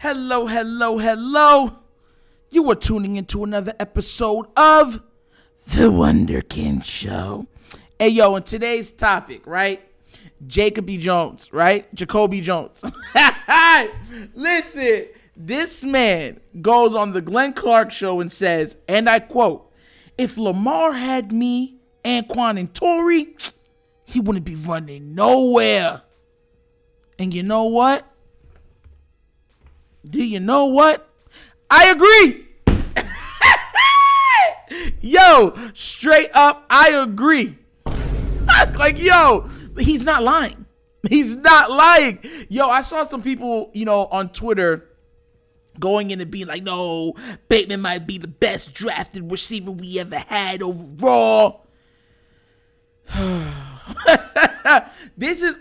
Hello, hello, hello. You are tuning into another episode of the Wunderkind Show. Hey, yo, in today's topic, right? Jacoby Jones, right? Jacoby Jones. Listen, this man goes on the Glenn Clark Show and says, and I quote, "If Lamar had me, Anquan and Torrey, he wouldn't be running nowhere." And you know what? Do you know what? I agree. Yo, straight up, I agree. Like, yo, he's not lying. He's not lying. Yo, I saw some people, on Twitter going in and being like, no, Bateman might be the best drafted receiver we ever had overall.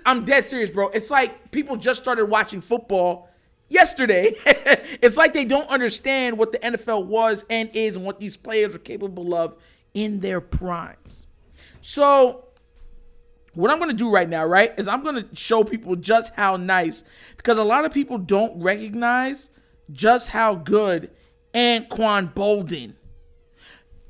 I'm dead serious, bro. It's like people just started watching football yesterday. It's like they don't understand what the NFL was and is and what these players are capable of in their primes. So what I'm going to do right now, right, is I'm going to show people just how nice, because a lot of people don't recognize just how good Anquan Boldin,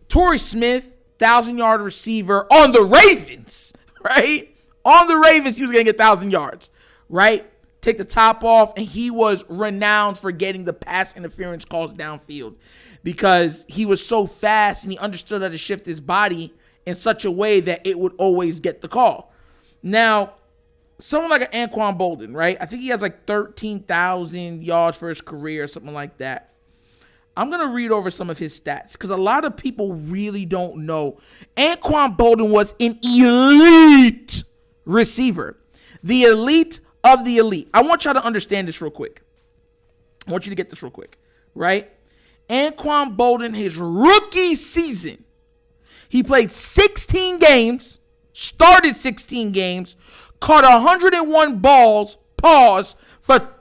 Torrey Smith, 1,000-yard receiver on the Ravens, right? On the Ravens, he was going to get 1,000 yards, right? Take the top off, and he was renowned for getting the pass interference calls downfield because he was so fast and he understood how to shift his body in such a way that it would always get the call. Now, someone like an Anquan Boldin, right? I think he has like 13,000 yards for his career or something like that. I'm going to read over some of his stats because a lot of people really don't know. Anquan Boldin was an elite receiver. The elite of the elite. I want y'all to understand this real quick. I want you to get this real quick, right? Anquan Boldin, his rookie season, he played 16 games, started 16 games, caught 101 balls, for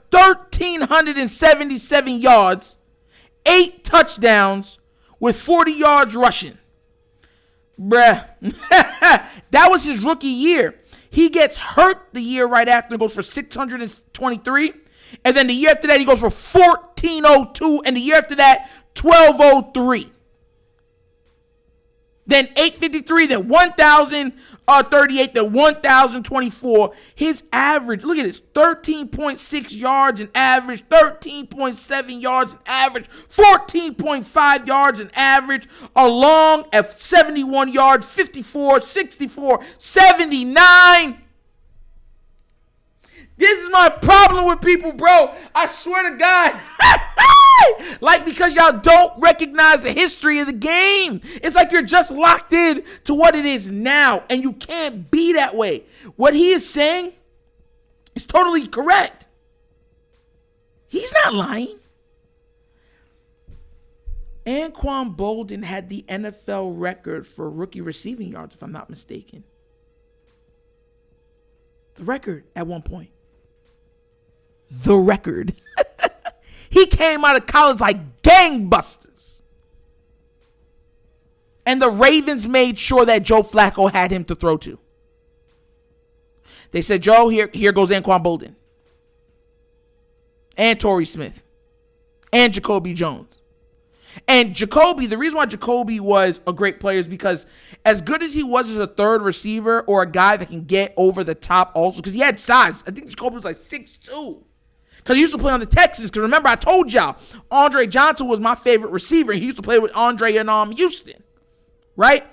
1,377 yards, 8 touchdowns with 40 yards rushing. Bruh. That was his rookie year. He gets hurt the year right after and goes for 623. And then the year after that, he goes for 1,402. And the year after that, 1,203. Then 853, then 1,038, then 1,024. His average, look at this, 13.6 yards in average, 13.7 yards in average, 14.5 yards in average, along at 71 yards, 54, 64, 79. This is my problem with people, bro. I swear to God. Like, because y'all don't recognize the history of the game. It's like you're just locked in to what it is now, and you can't be that way. What he is saying is totally correct. He's not lying. Anquan Boldin had the NFL record for rookie receiving yards, if I'm not mistaken. The record at one point. The record. He came out of college like gangbusters. And the Ravens made sure that Joe Flacco had him to throw to. They said, Joe, here goes Anquan Boldin. And Torrey Smith. And Jacoby Jones. And Jacoby, the reason why Jacoby was a great player is because as good as he was as a third receiver or a guy that can get over the top also, because he had size. I think Jacoby was like 6'2". Because he used to play on the Texans. Because remember, I told y'all, Andre Johnson was my favorite receiver. He used to play with Andre in Houston. Right?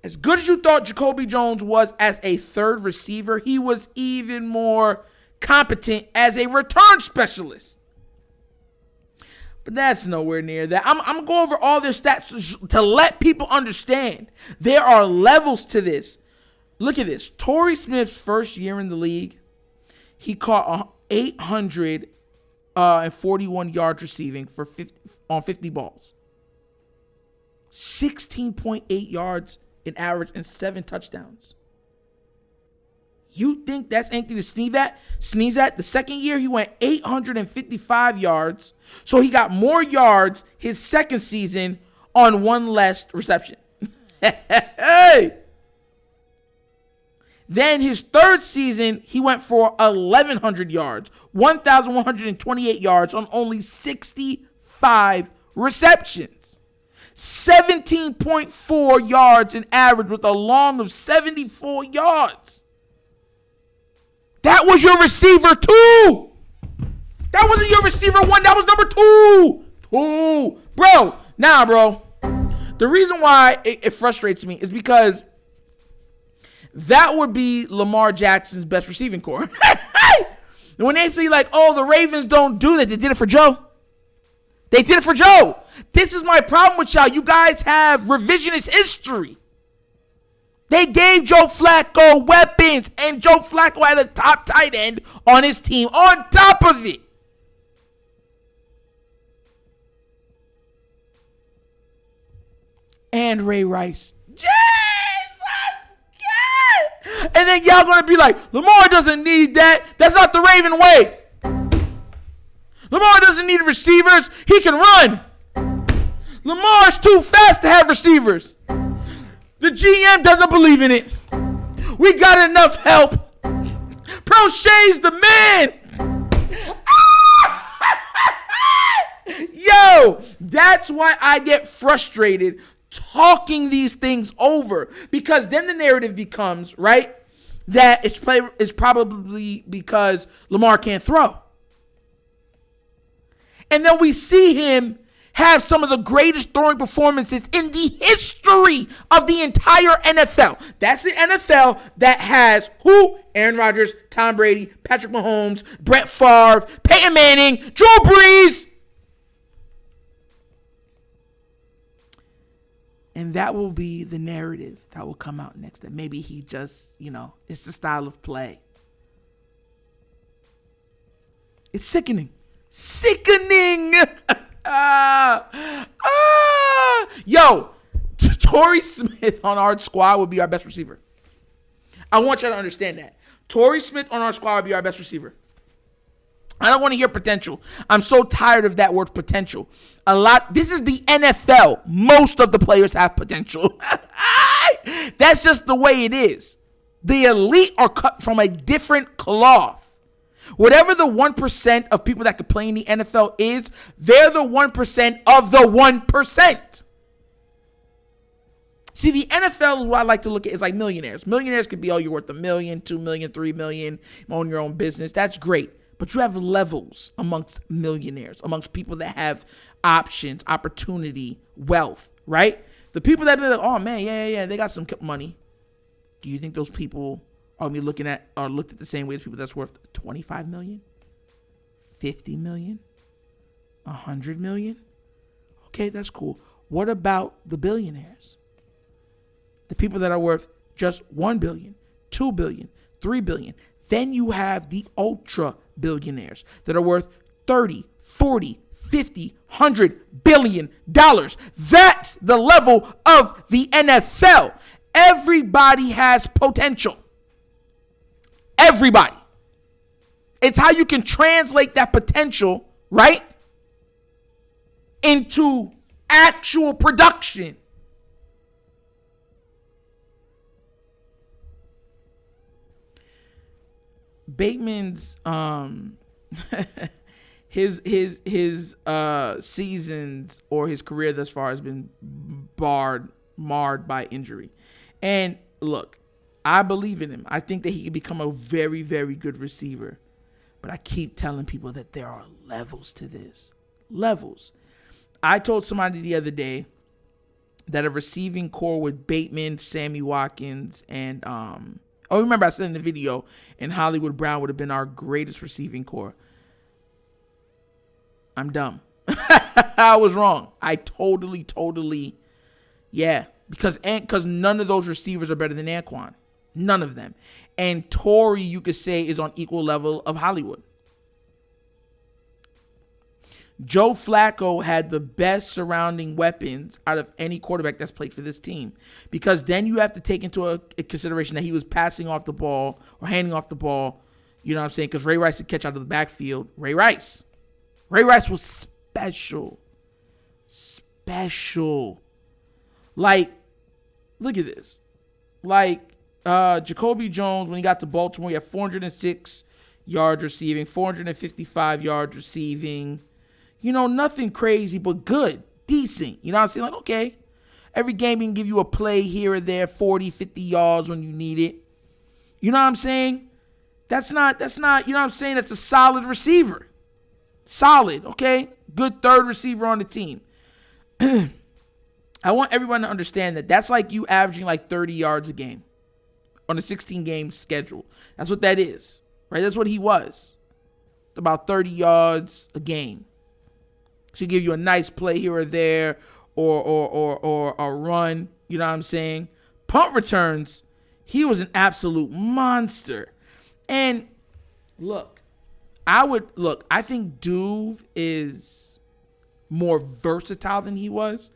As good as you thought Jacoby Jones was as a third receiver, he was even more competent as a return specialist. But that's nowhere near that. I'm going to go over all their stats to let people understand. There are levels to this. Look at this. Torrey Smith's first year in the league, he caught 841 yards receiving for 50 balls. 16.8 yards in average and 7 touchdowns. You think that's anything to sneeze at? The second year, he went 855 yards. So he got more yards his second season on one less reception. Hey! Then his third season, he went for 1,100 yards, 1,128 yards on only 65 receptions. 17.4 yards in average with a long of 74 yards. That was your receiver 2. That wasn't your receiver 1. That was number 2. Bro. Nah, bro. The reason why it frustrates me is because that would be Lamar Jackson's best receiving core. When they be like, oh, the Ravens don't do that. They did it for Joe. They did it for Joe. This is my problem with y'all. You guys have revisionist history. They gave Joe Flacco weapons, and Joe Flacco had a top tight end on his team on top of it. And Ray Rice. Jesus! God! And then y'all gonna be like, Lamar doesn't need that. That's not the Raven way. Lamar doesn't need receivers. He can run. Lamar's too fast to have receivers. The GM doesn't believe in it. We got enough help. Prochet's the man. Yo, that's why I get frustrated talking these things over, because then the narrative becomes, right, that it's probably because Lamar can't throw. And then we see him have some of the greatest throwing performances in the history of the entire NFL. That's the NFL that has who? Aaron Rodgers, Tom Brady, Patrick Mahomes, Brett Favre, Peyton Manning, Drew Brees. And that will be the narrative that will come out next. That maybe he just, it's the style of play. It's sickening. Sickening. Yo, Torrey Smith on our squad would be our best receiver. I want you to understand that. Torrey Smith on our squad would be our best receiver. I don't want to hear potential. I'm so tired of that word potential. This is the NFL. Most of the players have potential. That's just the way it is. The elite are cut from a different cloth. Whatever the 1% of people that could play in the NFL is, they're the 1% of the 1%. See, the NFL, what I like to look at, is like millionaires. Millionaires could be, you're worth $1 million, $2 million, $3 million, own your own business. That's great. But you have levels amongst millionaires, amongst people that have options, opportunity, wealth, right? The people that be like, oh man, yeah, they got some money. Do you think those people are looked at the same way as people that's worth 25 million, 50 million, 100 million? Okay, that's cool. What about the billionaires? The people that are worth just 1 billion, 2 billion, 3 billion. Then you have the ultra billionaires that are worth 30, 40, 50, 100 billion dollars. That's the level of the NFL. Everybody has potential. Everybody. It's how you can translate that potential, right, into actual production. Bateman's his seasons or his career thus far has been marred by injury. And look, I believe in him. I think that he can become a very, very good receiver. But I keep telling people that there are levels to this. Levels. I told somebody the other day that a receiving core with Bateman, Sammy Watkins, and remember I said in the video, and Hollywood Brown would have been our greatest receiving core. I'm dumb. I was wrong. I totally, yeah. Because none of those receivers are better than Anquan. None of them. And Torrey, you could say, is on equal level of Hollywood. Joe Flacco had the best surrounding weapons out of any quarterback that's played for this team. Because then you have to take into a consideration that he was passing off the ball or handing off the ball. You know what I'm saying? Because Ray Rice could catch out of the backfield. Ray Rice was special. Special. Like, look at this. Like, Jacoby Jones, when he got to Baltimore, he had 406 yards receiving, 455 yards receiving. Nothing crazy, but good, decent. You know what I'm saying? Like, okay, every game he can give you a play here or there, 40, 50 yards when you need it. You know what I'm saying? That's not, you know what I'm saying? That's a solid receiver. Solid, okay? Good third receiver on the team. I want everyone to understand that that's like you averaging like 30 yards a game on a 16-game schedule. That's what that is, right? That's what he was. About 30 yards a game. So give you a nice play here or there or a run, you know what I'm saying? Punt returns, he was an absolute monster. And look, I think Duve is more versatile than he was.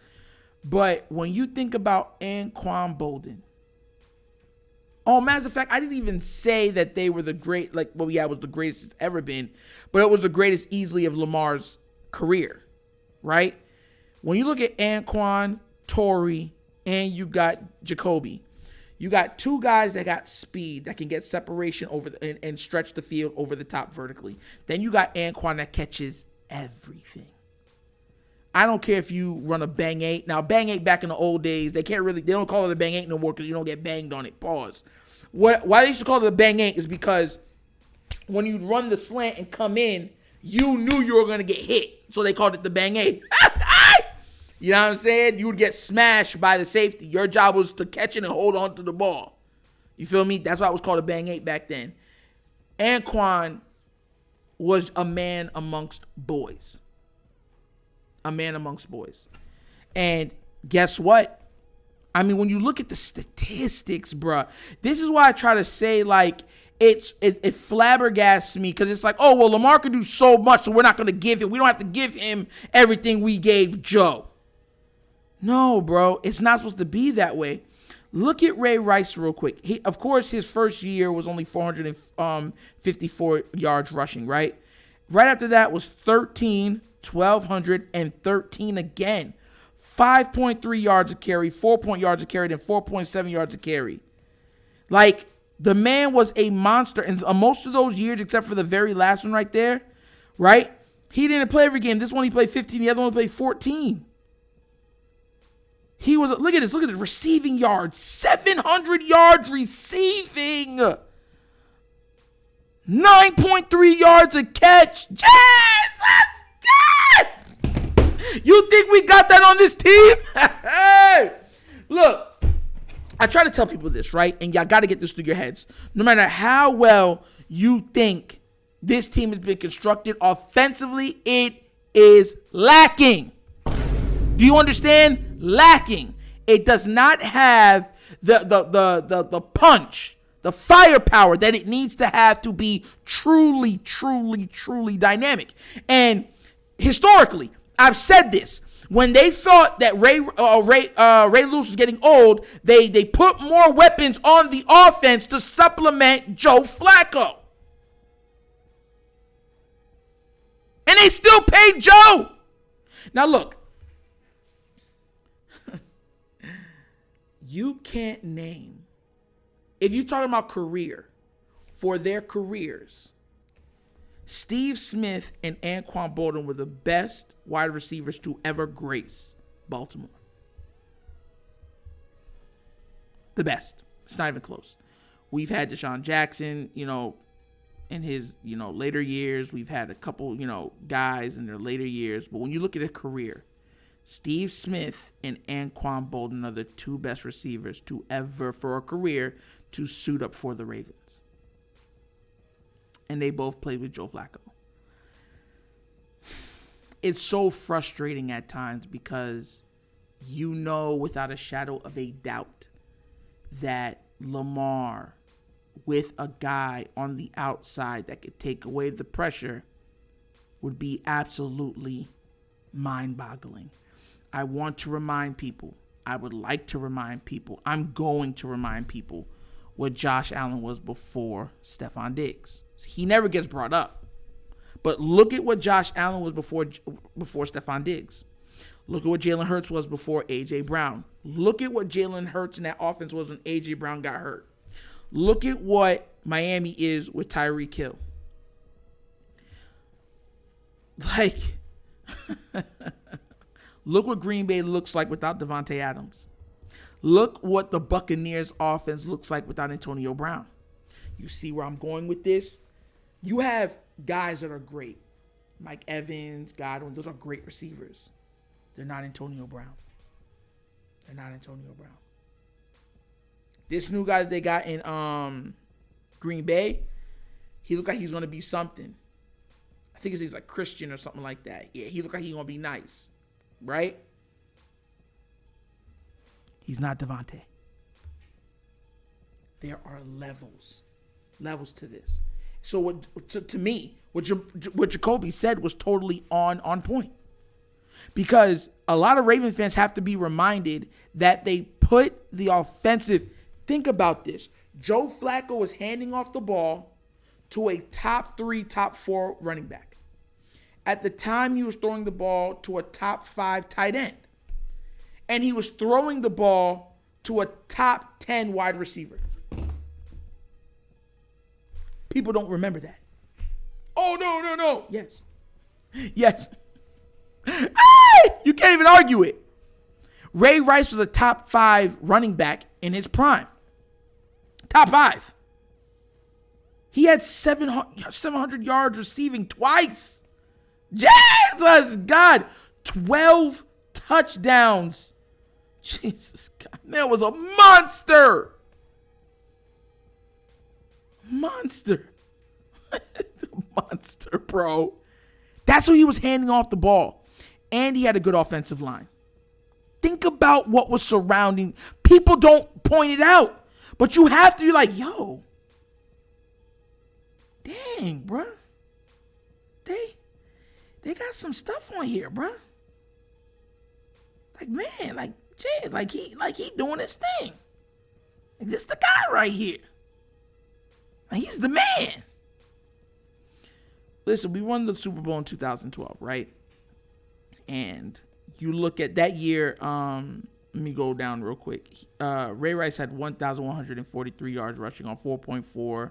But when you think about Anquan Boldin, matter of fact, I didn't even say that they were the great, was the greatest it's ever been, but it was the greatest easily of Lamar's career, right? When you look at Anquan, Torrey, and you got Jacoby, you got two guys that got speed that can get separation over and stretch the field over the top vertically. Then you got Anquan that catches everything. I don't care if you run a bang 8. Now, bang 8 back in the old days, they don't call it a bang 8 no more because you don't get banged on it. Pause. Why they used to call it a bang 8 is because when you run the slant and come in, you knew you were going to get hit. So they called it the bang 8. You know what I'm saying? You would get smashed by the safety. Your job was to catch it and hold on to the ball. You feel me? That's why it was called a bang 8 back then. Anquan was a man amongst boys. A man amongst boys. And guess what? I mean, when you look at the statistics, bruh, this is why I try to say, like, it flabbergasts me because it's like, oh, well, Lamar could do so much, so we don't have to give him everything we gave Joe. No, bro, it's not supposed to be that way. Look at Ray Rice real quick. Of course, his first year was only 454 yards rushing, right? Right after that was 1,213 again. 5.3 yards a carry, 4 yards a carry, then 4.7 yards a carry. Like, the man was a monster. And most of those years, except for the very last one right there, right? He didn't play every game. This one he played 15. The other one he played 14. He was, look at this, receiving yards. 700 yards receiving. 9.3 yards a catch. Jesus! God! You think we got that on this team? Hey! Look, I try to tell people this, right? And y'all got to get this through your heads. No matter how well you think this team has been constructed offensively, it is lacking. Do you understand? Lacking. It does not have the punch, the firepower that it needs to have to be truly, truly, truly dynamic. And historically, I've said this. When they thought that Ray Lewis was getting old, they put more weapons on the offense to supplement Joe Flacco. And they still paid Joe. Now look, you can't name, if you're talking about career, for their careers, Steve Smith and Anquan Boldin were the best wide receivers to ever grace Baltimore. The best. It's not even close. We've had Deshaun Jackson, in his, later years. We've had a couple, guys in their later years. But when you look at a career, Steve Smith and Anquan Boldin are the two best receivers to ever, for a career, to suit up for the Ravens. And they both played with Joe Flacco. It's so frustrating at times because without a shadow of a doubt that Lamar, with a guy on the outside that could take away the pressure, would be absolutely mind-boggling. I want to remind people, I would like to remind people, I'm going to remind people what Josh Allen was before Stephon Diggs. He never gets brought up. But look at what Josh Allen was before Stephon Diggs. Look at what Jalen Hurts was before A.J. Brown. Look at what Jalen Hurts and that offense was when A.J. Brown got hurt. Look at what Miami is with Tyreek Hill. Like, look what Green Bay looks like without Devontae Adams. Look what the Buccaneers offense looks like without Antonio Brown. You see where I'm going with this? You have guys that are great. Mike Evans, Godwin, those are great receivers. They're not Antonio Brown. They're not Antonio Brown. This new guy that they got in Green Bay, he looked like he's going to be something. I think his name's like Christian or something like that. Yeah, he looked like he's going to be nice. Right? He's not Devontae. There are levels to this. So to me, what Jacoby said was totally on point. Because a lot of Ravens fans have to be reminded that they put the offensive. Think about this. Joe Flacco was handing off the ball to a top 3, top 4 running back. At the time, he was throwing the ball to a top 5 tight end. And he was throwing the ball to a top 10 wide receiver. People don't remember that. Oh, no. Yes. You can't even argue it. Ray Rice was a top 5 running back in his prime. Top 5. He had 700 yards receiving twice. Jesus God. 12 touchdowns. Jesus God. Man was a monster. Monster, bro. That's who he was handing off the ball. And he had a good offensive line. Think about what was surrounding. People don't point it out. But you have to be like, yo. Dang, bro. They got some stuff on here, bro. Like, man, like, Jay, like he doing his thing. Like, this the guy right here. He's the man. Listen, we won the Super Bowl in 2012, right? And you look at that year, let me go down real quick. Ray Rice had 1,143 yards rushing on 4.4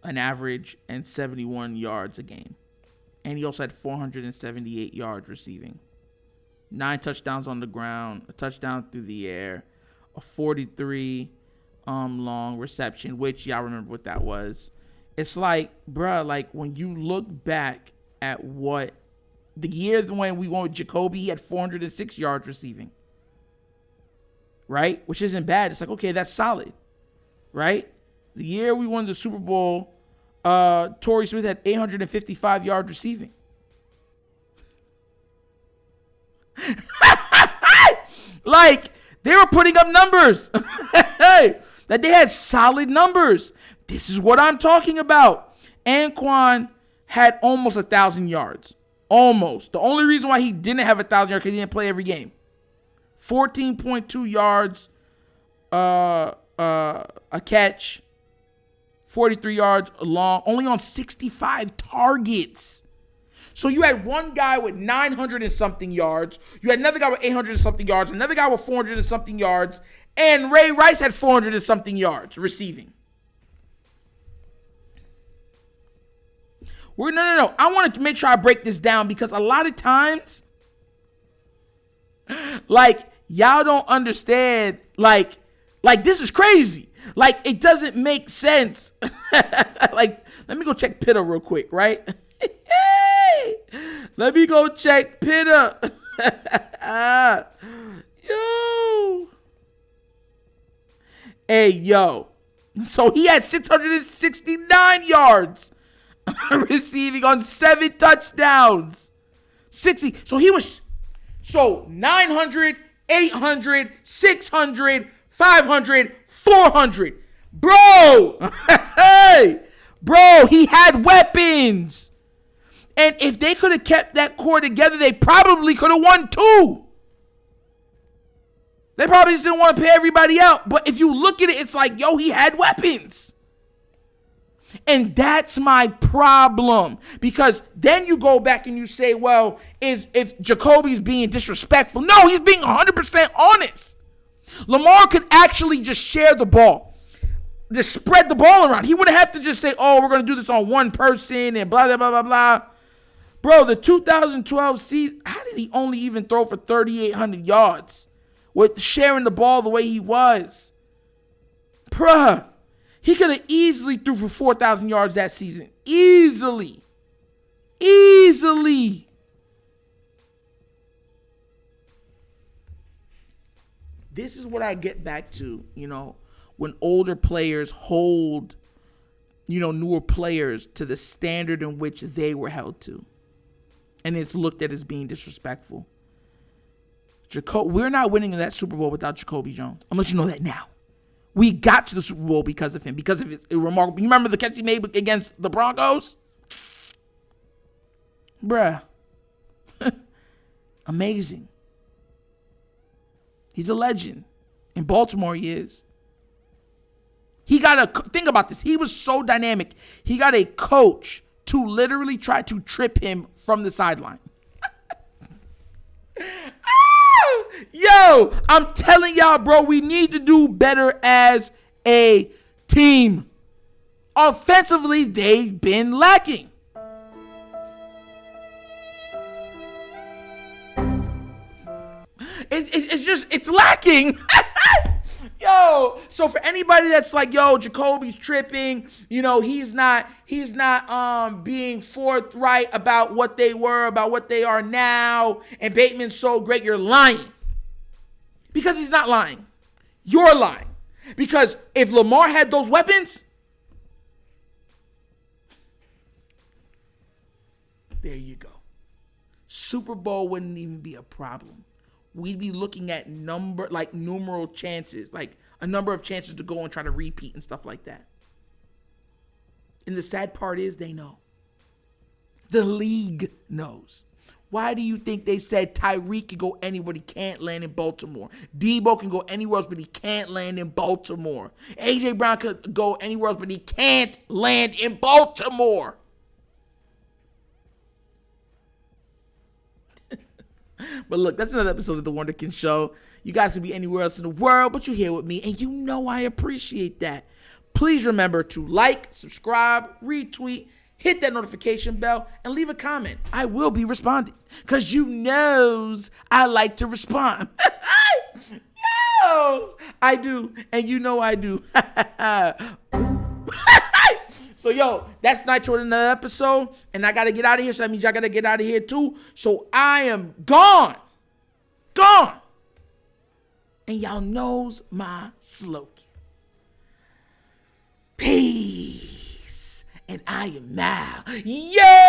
an average and 71 yards a game. And he also had 478 yards receiving. 9 touchdowns on the ground, a touchdown through the air, a 43 long reception, which y'all remember what that was. It's like, bruh, like when you look back at what the year when we won with Jacoby, he had 406 yards receiving, right? Which isn't bad. It's like, okay, that's solid, right? The year we won the Super Bowl, Torrey Smith had 855 yards receiving. Like, they were putting up numbers. That they had solid numbers. This is what I'm talking about. Anquan had almost 1,000 yards. Almost. The only reason why he didn't have 1,000 yards because he didn't play every game. 14.2 yards a catch. 43 yards long. Only on 65 targets. So you had one guy with 900 and something yards. You had another guy with 800 and something yards. Another guy with 400 and something yards. And Ray Rice had 400 and something yards receiving. No. I wanted to make sure I break this down because a lot of times, like, y'all don't understand. Like this is crazy. Like, it doesn't make sense. Like, let me go check Pitta real quick, right? Let me go check Pitta. Yo. Hey, yo. So he had 669 yards receiving on 7 touchdowns. 60. So he was 900, 800, 600, 500, 400. Bro. Hey. Bro, he had weapons. And if they could have kept that core together, they probably could have won 2. They probably just didn't want to pay everybody out. But if you look at it, it's like, yo, he had weapons. And that's my problem. Because then you go back and you say, well, if Jacoby's being disrespectful. No, he's being 100% honest. Lamar could actually just share the ball. Just spread the ball around. He wouldn't have to just say, oh, we're going to do this on one person and blah, blah, blah, blah, blah. Bro, the 2012 season, how did he only even throw for 3,800 yards with sharing the ball the way he was? Bruh, he could have easily threw for 4,000 yards that season. Easily. This is what I get back to, when older players hold, newer players to the standard in which they were held to. And it's looked at as being disrespectful. We're not winning that Super Bowl without Jacoby Jones. I'm going to let you know that now. We got to the Super Bowl because of him, because of his remarkable. You remember the catch he made against the Broncos? Bruh. Amazing. He's a legend. In Baltimore, he is. Think about this. He was so dynamic. He got a coach to literally try to trip him from the sideline. Yo, I'm telling y'all, bro, we need to do better as a team. Offensively, they've been lacking. It's lacking. Yo, so for anybody that's like, yo, Jacoby's tripping, he's not being forthright about what they were, about what they are now, and Bateman's so great, you're lying. Because he's not lying. You're lying. Because if Lamar had those weapons, there you go. Super Bowl wouldn't even be a problem. We'd be looking at numeral chances, like a number of chances to go and try to repeat and stuff like that. And the sad part is they know. The league knows. Why do you think they said Tyreek can go anywhere, but he can't land in Baltimore? Debo can go anywhere else, but he can't land in Baltimore. A.J. Brown could go anywhere else, but he can't land in Baltimore. But look, that's another episode of the Wunderkind Show. You guys can be anywhere else in the world, but you're here with me, and I appreciate that. Please remember to like, subscribe, retweet, hit that notification bell, and leave a comment. I will be responding, because I like to respond. Yo, I do, and I do. So, yo, that's Nitro in another episode, and I got to get out of here, so that means y'all got to get out of here, too. So, I am gone. And y'all knows my slogan. Peace. And I am now. Yeah!